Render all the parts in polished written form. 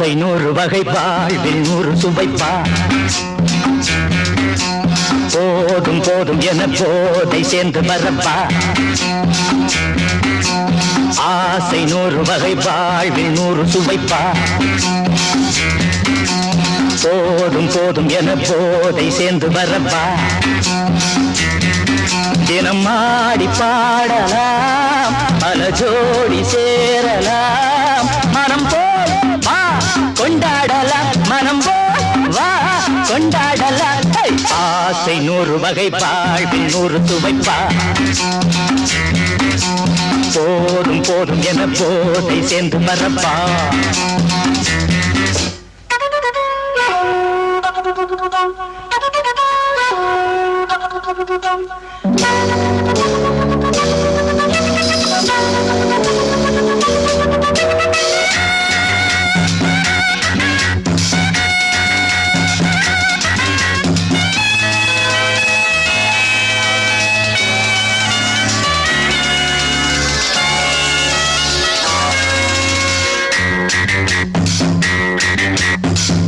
ஆசை 100 வகை வாழ்வில் 100 சுவைப்பா போதும் போதும் என போதை சேர்ந்து வரப்பா ஆசை 100 வகை வாழ்வில் 100 சுவைப்பா போதும் போதும் என போதை சேர்ந்து வரப்பா தினம் ஆடி பாடலாம் பல ஜோடி சேரலாம் மனம் போல் வா கொண்டாடலாம் மனம் போல் வா கொண்டாடலாம் ஆசை 100 வகை வாழ்வில் 100 சுவைப்பா போதும் போதும் என போதை சேர்ந்து வரப்பா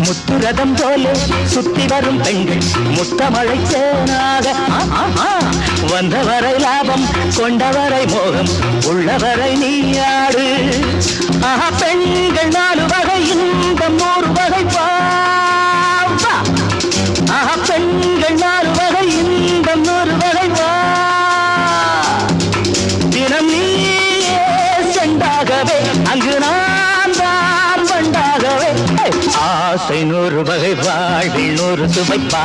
முத்துரதம் போல சுத்தி வரும் பெண்கள் முத்தமழை சேனாக வந்தவரை லாபம் கொண்டவரை மோகம் உள்ளவரை நீயாடு பெண்கள் 4 வகை இன்பம் 100 வகை பாவா பெண்கள் 4 வகை இன்பம் 100 வகை வா தினம் நீயே செண்டாகவே அங்கு நான் தான் வண்டாகவே ஆசை 100 வகை வாழ்வில் 100 சுவைப்பா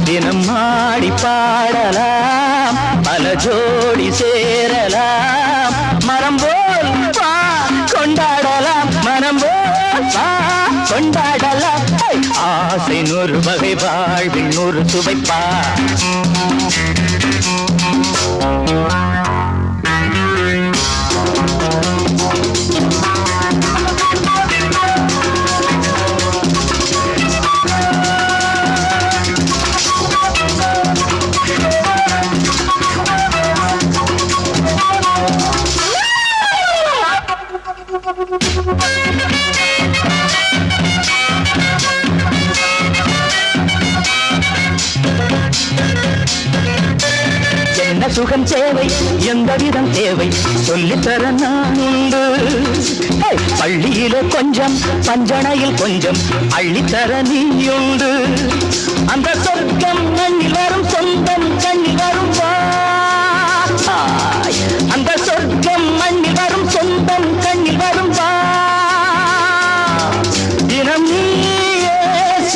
தினம் ஆடி பாடலாம் பல ஜோடி சேரலாம் மரம் போல் வா கொண்டாடலாம் மனம் போல் வா கொண்டாடலாம் ஆசை 100 வகை வாழ்வில் 100 சுவைப்பா என்ன சுகம் தேவை எந்த விதம் தேவை சொல்லித்தர நான் உண்டு பள்ளியிலே கொஞ்சம் பஞ்சனையில் கொஞ்சம் அள்ளித்தர நீயுண்டு அந்த சொர்க்கம் மண்ணில் வரும் சொந்தம் கண்ணில் வரும் அந்த சொர்க்கம் மண்ணில் வரும் சொந்தம் கண்ணில் வரும் தினம் நீயே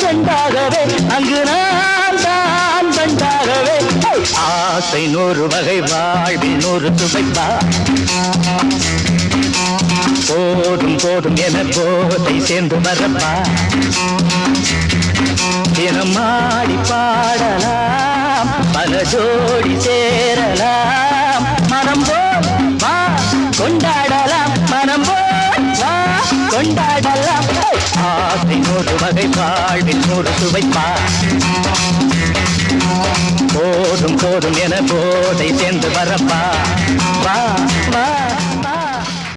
சென்றாகவே அங்கு நான் தான் வந்தாகவே ஆசை 100 வகை வாழ்வில் 100 சுவைப்பா போதும் போதும் என போதை சேர்ந்து வரப்பா தினம் ஆடி பாடலாம் பல ஜோடி சேரலாம் மனம் போல் வா கொண்டாடலாம் மனம் போல் வா கொண்டாடலாம் ஆசை 100 வகை வாழ்வில் 100 சுவைப்பா போதும் போதும் என போதை சேர்ந்து வரப்பா வா வா